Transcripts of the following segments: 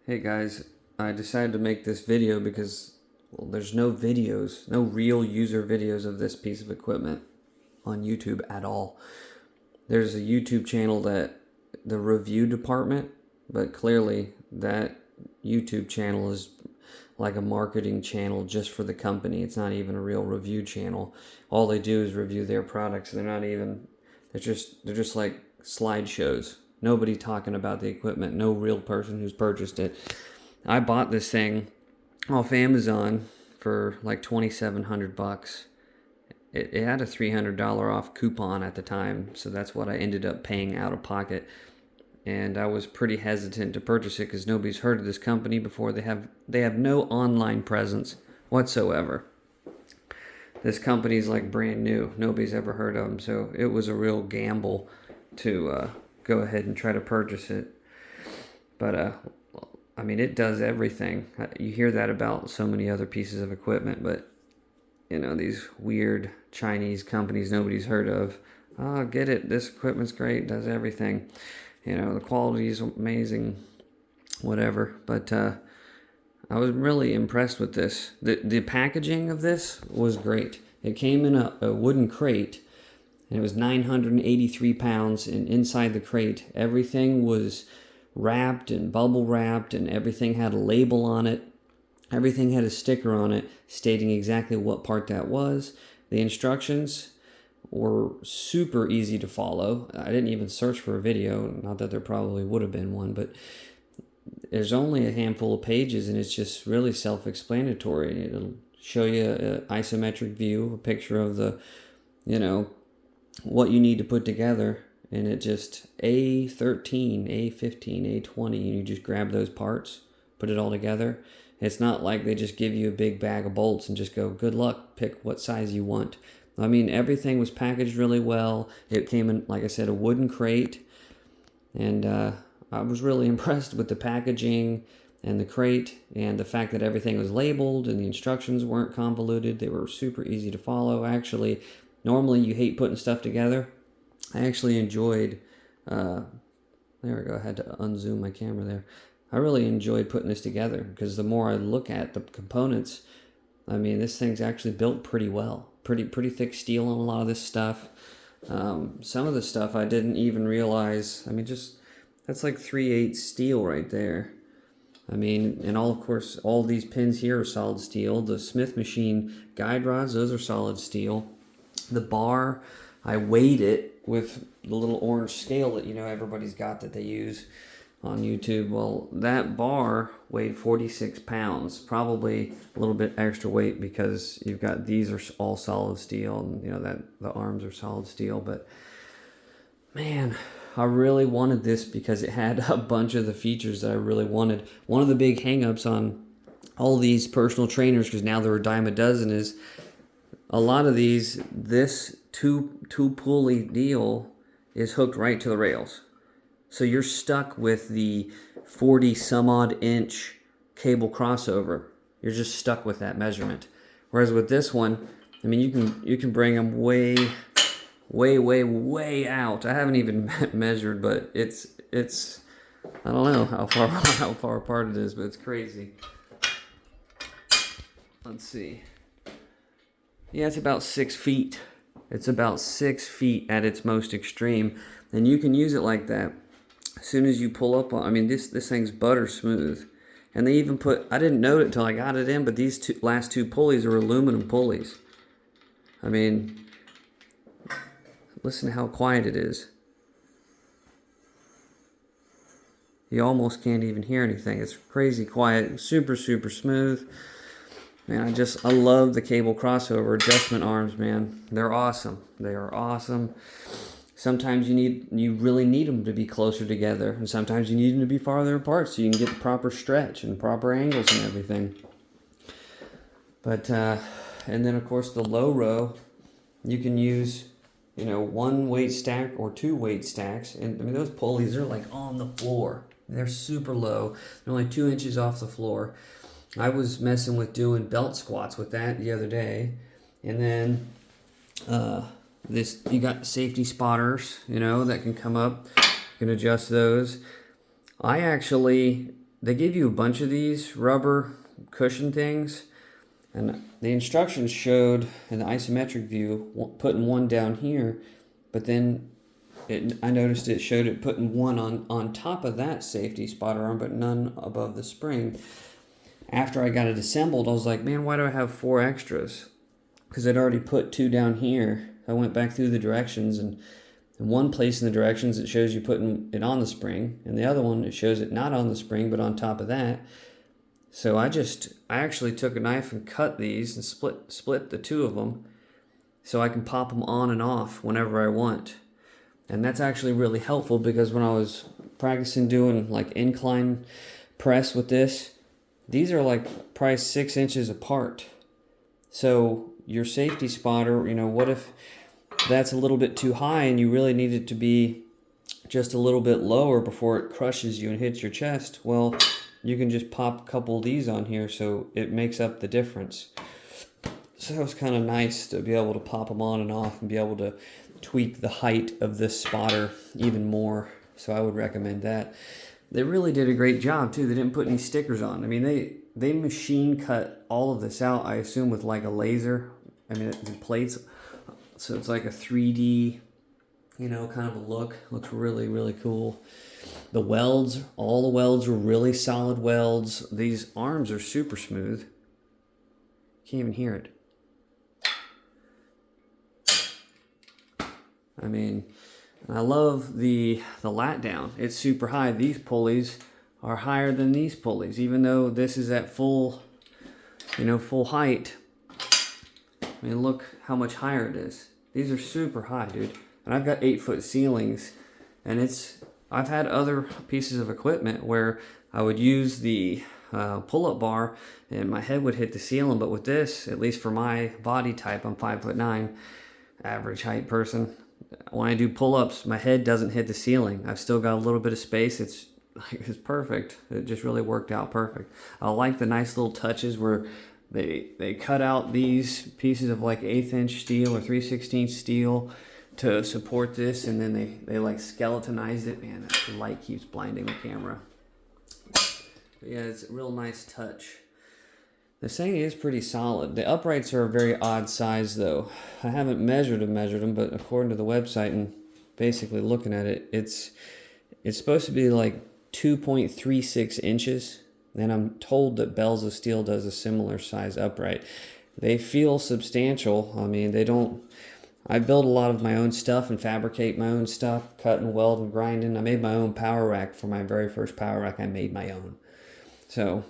Hey guys, I decided to make this video because, well, there's no videos, no real user videos of this piece of equipment on YouTube at all. There's a YouTube channel that the review department, but clearly that YouTube channel is like a marketing channel just for the company. It's not even a real review channel. All they do is review their products. They're just like slideshows. Nobody talking about the equipment. No real person who's purchased it. I bought this thing off Amazon for like $2,700. It had a $300 off coupon at the time, so that's what I ended up paying out of pocket. And I was pretty hesitant to purchase it because nobody's heard of this company before. They have no online presence whatsoever. This company's like brand new. Nobody's ever heard of them, so it was a real gamble to go ahead and try to purchase it. But I mean, it does everything. You hear that about so many other pieces of equipment, but these weird Chinese companies nobody's heard of. Oh, get it. This equipment's great. Does everything. The quality is amazing. Whatever. But I was really impressed with this. The packaging of this was great. It came in a wooden crate, and it was 983 pounds. And inside the crate, everything was wrapped and bubble wrapped, and everything had a label on it. Everything had a sticker on it stating exactly what part that was. The instructions were super easy to follow. I didn't even search for a video, not that there probably would have been one, but there's only a handful of pages, and it's just really self-explanatory. It'll show you an isometric view, a picture of the, what you need to put together, and it just A13, A15, A20, and you just grab those parts, put it all together. It's not like they just give you a big bag of bolts and just go, good luck, pick what size you want. I mean, everything was packaged really well. It came in, like I said, a wooden crate. And I was really impressed with the packaging and the crate and the fact that everything was labeled and the instructions weren't convoluted. They were super easy to follow. Actually, normally you hate putting stuff together. I actually enjoyed, there we go, I had to unzoom my camera there. I really enjoyed putting this together because the more I look at the components, I mean, this thing's actually built pretty well. Pretty thick steel on a lot of this stuff. Some of the stuff I didn't even realize. I mean, that's like 3/8 steel right there. I mean, and of course, all these pins here are solid steel. The Smith machine guide rods, those are solid steel. The bar, I weighed it with the little orange scale that everybody's got that they use on YouTube. Well, that bar weighed 46 pounds, probably a little bit extra weight because you've got, these are all solid steel, and that the arms are solid steel. But man, I really wanted this because it had a bunch of the features that I really wanted. One of the big hangups on all these personal trainers, because now they're a dime a dozen, is a lot of this two pulley deal is hooked right to the rails. So you're stuck with the 40 some odd inch cable crossover. You're just stuck with that measurement. Whereas with this one, I mean, you can bring them way out. I haven't even measured, but it's I don't know how far apart it is, but it's crazy. Let's see. Yeah, it's about 6 feet. It's about 6 feet at its most extreme, and you can use it like that. As soon as you pull up on, I mean, this thing's butter smooth. And they even put, I didn't note it until I got it in, but these last two pulleys are aluminum pulleys. I mean, listen to how quiet it is. You almost can't even hear anything. It's crazy quiet, super smooth. Man, I love the cable crossover adjustment arms, man. They're awesome. They are awesome. Sometimes you really need them to be closer together, and sometimes you need them to be farther apart so you can get the proper stretch and proper angles and everything. But and then of course the low row, you can use one weight stack or two weight stacks, and I mean those pulleys are like on the floor. They're super low. They're only 2 inches off the floor. I was messing with doing belt squats with that the other day, and then you got safety spotters, that can come up. You can adjust those. I actually they give you a bunch of these rubber cushion things, and the instructions showed in the isometric view putting one down here, but then I noticed it showed it putting one on top of that safety spotter arm, but none above the spring. After I got it assembled, I was like, man, why do I have 4 extras? Because I'd already put 2 down here. I went back through the directions, and in one place in the directions it shows you putting it on the spring, and the other one it shows it not on the spring but on top of that. So I actually took a knife and cut these and split the 2 of them so I can pop them on and off whenever I want. And that's actually really helpful, because when I was practicing doing like incline press with this, these are like probably 6 inches apart. So your safety spotter, what if that's a little bit too high and you really need it to be just a little bit lower before it crushes you and hits your chest? Well, you can just pop a couple of these on here so it makes up the difference. So it was kind of nice to be able to pop them on and off and be able to tweak the height of this spotter even more. So I would recommend that. They really did a great job too. They didn't put any stickers on. I mean, they machine cut all of this out, I assume, with like a laser. I mean, the plates. So it's like a 3D, kind of a look. Looks really, really cool. The welds, all the welds were really solid welds. These arms are super smooth. Can't even hear it. I mean, I love the lat down. It's super high. These pulleys are higher than these pulleys, even though this is at full height. I mean, look how much higher it is. These are super high, dude. And I've got 8-foot ceilings, and I've had other pieces of equipment where I would use the pull-up bar and my head would hit the ceiling, but with this, at least for my body type, I'm 5'9", average height person. When I do pull-ups, my head doesn't hit the ceiling. I've still got a little bit of space. It's perfect. It just really worked out perfect. I like the nice little touches where they cut out these pieces of like 1/8 inch steel or 3/16 steel to support this, and then they like skeletonized it. Man, the light keeps blinding the camera. But yeah, it's a real nice touch. The thing is pretty solid. The uprights are a very odd size though. I haven't measured them, but according to the website and basically looking at it, it's supposed to be like 2.36 inches. And I'm told that Bells of Steel does a similar size upright. They feel substantial. I mean, I build a lot of my own stuff and fabricate my own stuff, cut and weld and grinding. I made my own power rack. For my very first power rack, I made my own. So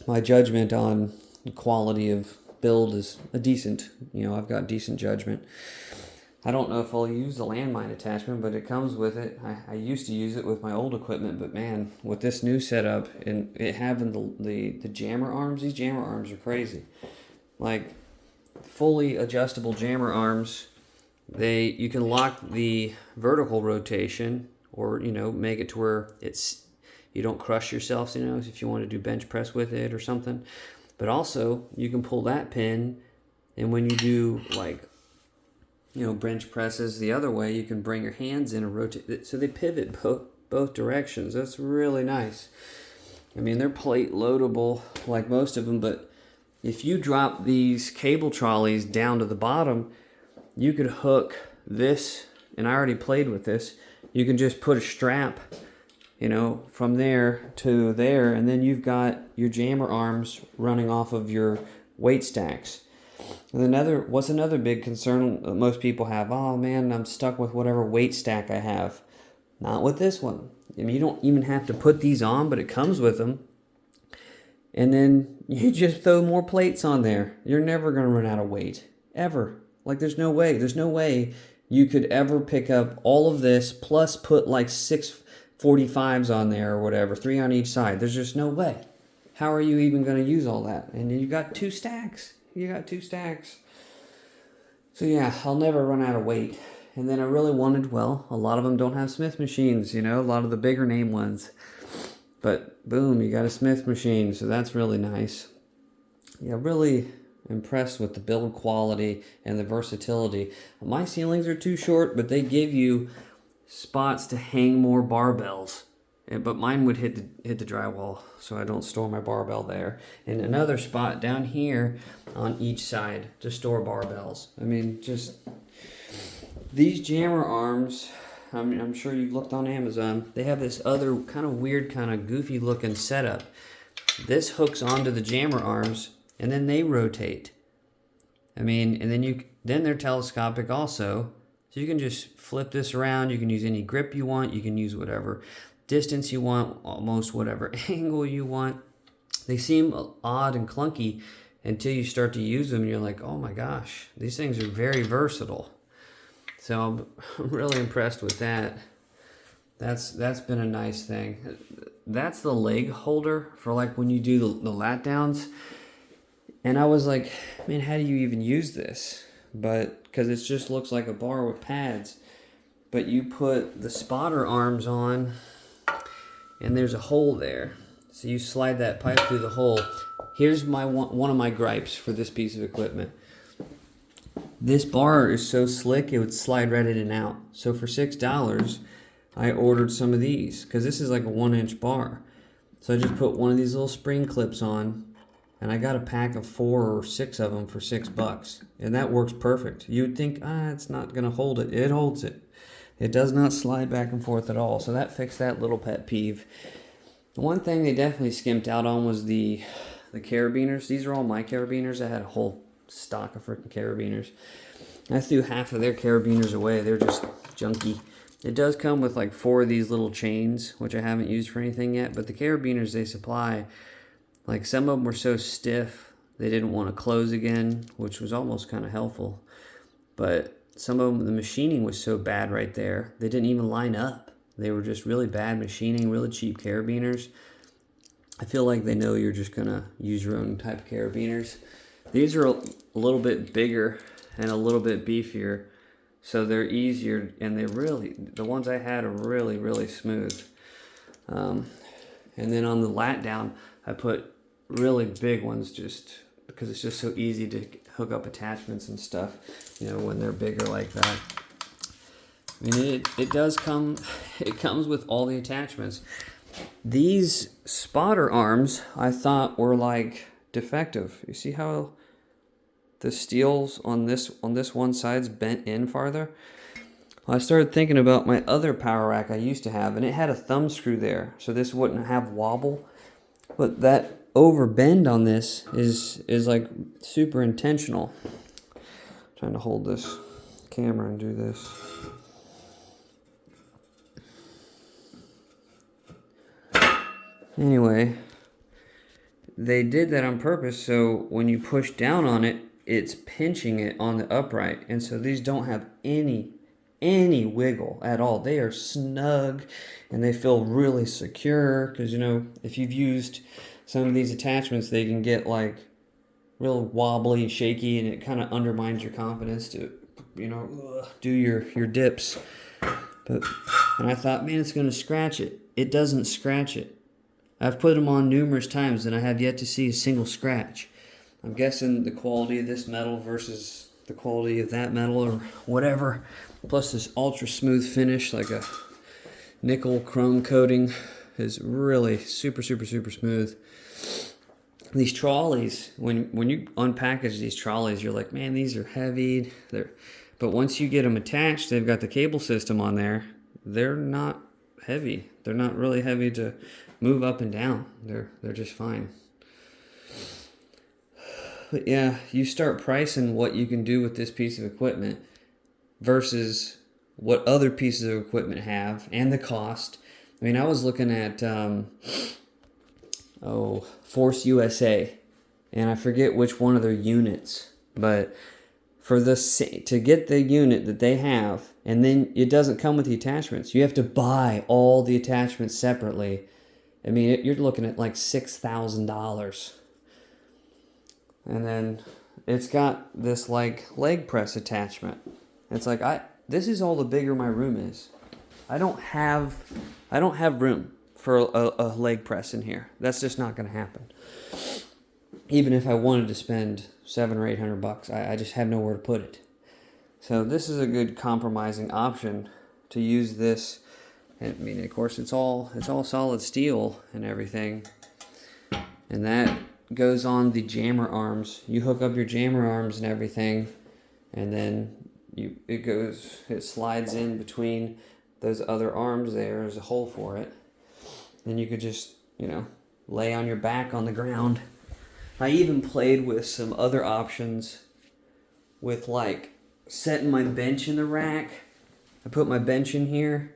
my judgment on the quality of build is a decent, I've got decent judgment. I don't know if I'll use the landmine attachment, but it comes with it. I used to use it with my old equipment, but man, with this new setup and it having the jammer arms, these jammer arms are crazy. Like fully adjustable jammer arms, you can lock the vertical rotation or, make it to where you don't crush yourself, if you want to do bench press with it or something. But also, you can pull that pin, and when you do, bench presses the other way, you can bring your hands in and rotate. So they pivot both directions. That's really nice. I mean, they're plate loadable like most of them, but if you drop these cable trolleys down to the bottom, you could hook this, and I already played with this. You can just put a strap from there to there, and then you've got your jammer arms running off of your weight stacks. And what's another big concern that most people have? Oh man, I'm stuck with whatever weight stack I have. Not with this one. I mean, you don't even have to put these on, but it comes with them. And then you just throw more plates on there. You're never going to run out of weight. Ever. Like, there's no way. There's no way you could ever pick up all of this plus put like 6 45s on there or whatever, 3 on each side. There's just no way. How are you even going to use all that? And you got 2 stacks. So yeah, I'll never run out of weight. And then I really wanted, a lot of them don't have Smith machines, a lot of the bigger name ones. But boom, you got a Smith machine, so that's really nice. Yeah, really impressed with the build quality and the versatility. My ceilings are too short, but they give you spots to hang more barbells. but mine would hit the drywall, so I don't store my barbell there. And another spot down here on each side to store barbells. I mean, just these jammer arms, I'm sure you've looked on Amazon, they have this other kind of weird, kind of goofy looking setup. This hooks onto the jammer arms, and then they rotate. I mean, and then they're telescopic also. So you can just flip this around. You can use any grip you want. You can use whatever distance you want, almost whatever angle you want. They seem odd and clunky until you start to use them and you're like, oh my gosh, these things are very versatile. So I'm really impressed with that. That's been a nice thing. That's the leg holder for like when you do the lat downs. And I was like, man, how do you even use this? But because it just looks like a bar with pads. But you put the spotter arms on and there's a hole there. So you slide that pipe through the hole. Here's one of my gripes for this piece of equipment. This bar is so slick it would slide right in and out. So for $6, I ordered some of these because this is like a 1-inch bar. So I just put one of these little spring clips on, and I got a pack of 4 or 6 of them for $6, and that works perfect. You'd think, it's not gonna hold it. It holds it. It does not slide back and forth at all. So that fixed that little pet peeve. The one thing they definitely skimped out on was the carabiners. These are all my carabiners. I had a whole stock of freaking carabiners. I threw half of their carabiners away. They're just junky. It does come with like 4 of these little chains, which I haven't used for anything yet, but the carabiners they supply, like some of them were so stiff they didn't want to close again, which was almost kind of helpful. But some of them, the machining was so bad right there, they didn't even line up. They were just really bad machining, really cheap carabiners. I feel like they know you're just gonna use your own type of carabiners. These are a little bit bigger and a little bit beefier, so they're easier, and the ones I had are really, really smooth. And then on the lat down, I put really big ones just because it's just so easy to hook up attachments and stuff, when they're bigger like that. I mean, it does come, it comes with all the attachments. These spotter arms I thought were like defective. You see how the steels on this one side's bent in farther? Well, I started thinking about my other power rack I used to have, and it had a thumb screw there, so this wouldn't have wobble. But that overbend on this is like super intentional. I'm trying to hold this camera and do this. Anyway, they did that on purpose, so when you push down on it, it's pinching it on the upright, and so these don't have any wiggle at all. They are snug, and they feel really secure, because if you've used some of these attachments, they can get like real wobbly, shaky, and it kind of undermines your confidence to do your dips. And I thought, man, it's going to scratch it. It doesn't scratch it. I've put them on numerous times, and I have yet to see a single scratch. I'm guessing the quality of this metal versus the quality of that metal or whatever. Plus this ultra smooth finish, like a nickel chrome coating, is really super, super, super smooth. These trolleys, when you unpackage these trolleys, you're like, man, these are heavy. But once you get them attached, they've got the cable system on there. They're not heavy. They're not really heavy to move up and down. They're just fine. But yeah, you start pricing what you can do with this piece of equipment versus what other pieces of equipment have and the cost. I mean, I was looking at Force USA, and I forget which one of their units, but to get the unit that they have, and then it doesn't come with the attachments. You have to buy all the attachments separately. I mean, you're looking at like $6,000. And then it's got this like leg press attachment. It's like this is all the bigger my room is. I don't have room for a leg press in here. That's just not going to happen. Even if I wanted to spend $700 or $800, I just have nowhere to put it. So this is a good compromising option to use this I mean, of course, it's all solid steel and everything. And that goes on the jammer arms. You hook up your jammer arms and everything, and then it slides in between those other arms. There's a hole for it. Then you could just, lay on your back on the ground. I even played with some other options with like setting my bench in the rack. I put my bench in here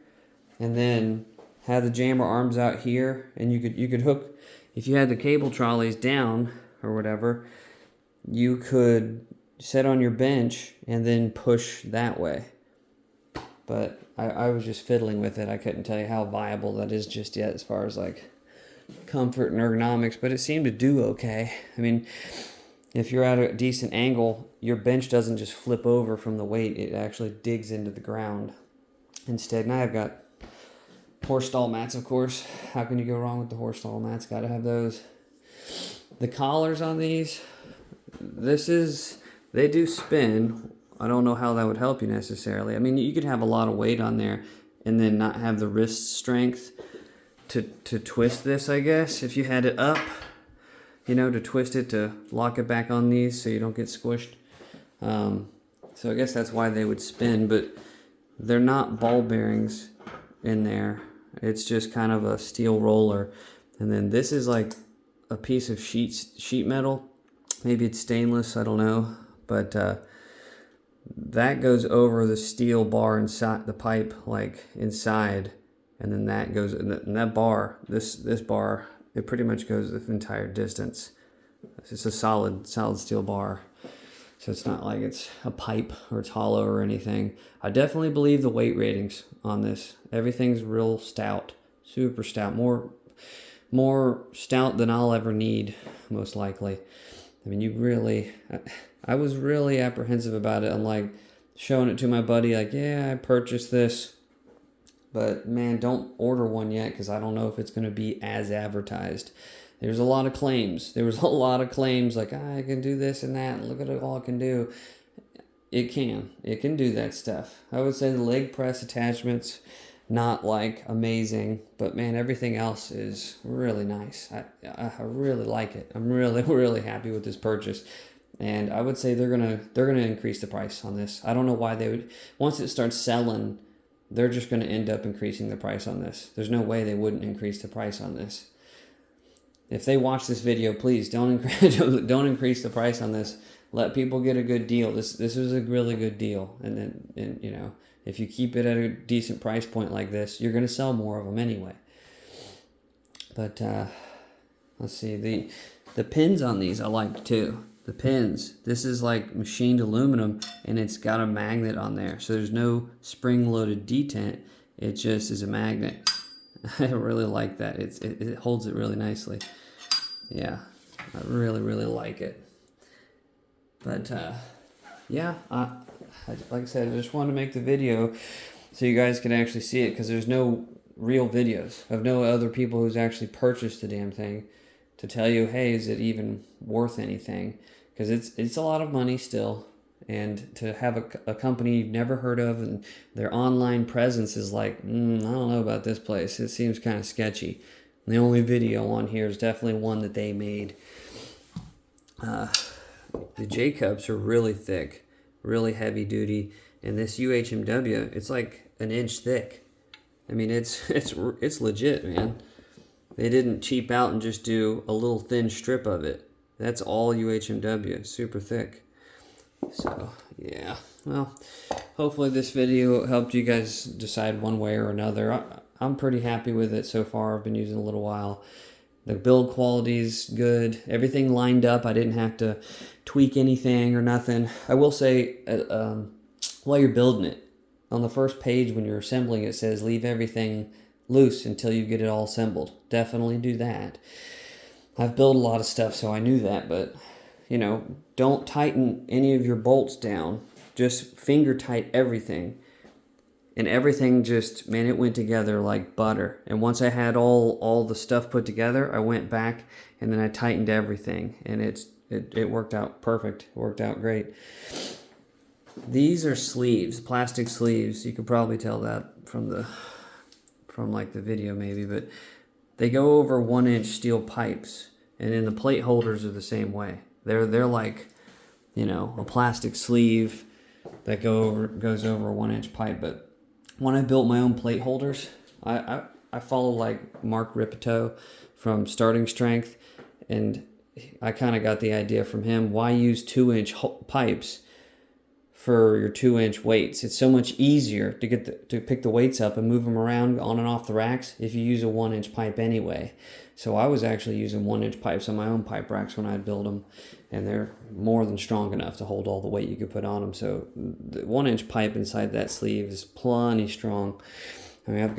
and then have the jammer arms out here, and you could hook, if you had the cable trolleys down or whatever, you could set on your bench and then push that way. But I was just fiddling with it. I couldn't tell you how viable that is just yet as far as like comfort and ergonomics, but it seemed to do okay. I mean, if you're at a decent angle, your bench doesn't just flip over from the weight. It actually digs into the ground instead. Now I've got horse stall mats, of course. How can you go wrong with the horse stall mats? Got to have those. The collars on these, they do spin. I don't know how that would help you necessarily. I mean, you could have a lot of weight on there and then not have the wrist strength to twist this, I guess, if you had it up, to twist it to lock it back on these so you don't get squished. So I guess that's why they would spin, but they're not ball bearings in there. It's just kind of a steel roller. And then this is like a piece of sheet metal. Maybe it's stainless, I don't know. But that goes over the steel bar inside the pipe, like inside. And then that goes, and that bar, this bar, it pretty much goes the entire distance. It's just a solid steel bar. So it's not like it's a pipe or it's hollow or anything. I definitely believe the weight ratings on this. Everything's real stout, super stout, more stout than I'll ever need, most likely. I mean, I was really apprehensive about it. I'm like showing it to my buddy, like, yeah, I purchased this. But man, don't order one yet because I don't know if it's going to be as advertised. There's a lot of claims. There was a lot of claims like, I can do this and that. Look at all it can do. It can do that stuff. I would say the leg press attachments, not like amazing, but man, everything else is really nice. I really like it. I'm really, really happy with this purchase. And I would say they're gonna increase the price on this. I don't know why they would. Once it starts selling, they're just going to end up increasing the price on this. There's no way they wouldn't increase the price on this. If they watch this video, please don't increase the price on this. Let people get a good deal. This is a really good deal. And then, if you keep it at a decent price point like this, you're going to sell more of them anyway. But let's see. The pins on these I like too. The pins. This is like machined aluminum, and it's got a magnet on there. So there's no spring-loaded detent. It just is a magnet. I really like that. It holds it really nicely. Yeah, I really, really like it. But yeah, like I said, I just wanted to make the video so you guys can actually see it, because there's no real videos of no other people who's actually purchased the damn thing to tell you, hey, is it even worth anything? Because it's a lot of money still, and to have a company you've never heard of and their online presence is like, I don't know about this place. It seems kind of sketchy. And the only video on here is definitely one that they made. The J-cups are really thick, really heavy duty, and this UHMW, it's like an inch thick. I mean, it's legit, man. They didn't cheap out and just do a little thin strip of it. That's all UHMW, super thick. So, yeah. Well, hopefully this video helped you guys decide one way or another. I'm pretty happy with it so far. I've been using it a little while. The build quality's good. Everything lined up. I didn't have to tweak anything or nothing. I will say, while you're building it, on the first page when you're assembling it says leave everything loose until you get it all assembled. Definitely do that. I've built a lot of stuff, so I knew that, but, don't tighten any of your bolts down. Just finger tight everything. And everything just, man, it went together like butter. And once I had all the stuff put together, I went back and then I tightened everything. And it worked out perfect. It worked out great. These are sleeves, plastic sleeves. You could probably tell that from from like the video maybe, but they go over 1-inch steel pipes, and then the plate holders are the same way. They're like, you know, a plastic sleeve that goes over a 1-inch pipe. But when I built my own plate holders, I follow like Mark Ripito from Starting Strength, and I kind of got the idea from him. Why use 2-inch pipes for your 2-inch weights? It's so much easier to pick the weights up and move them around on and off the racks if you use a 1-inch pipe anyway. So I was actually using 1-inch pipes on my own pipe racks when I'd build them, and they're more than strong enough to hold all the weight you could put on them. So the 1-inch pipe inside that sleeve is plenty strong. I mean,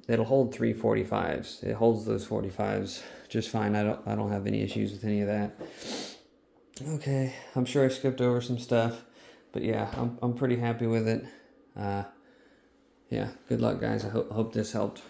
it'll hold 3 45s. It holds those 45s just fine. I don't have any issues with any of that. Okay, I'm sure I skipped over some stuff, but yeah, I'm pretty happy with it. Yeah, good luck, guys. I hope this helped.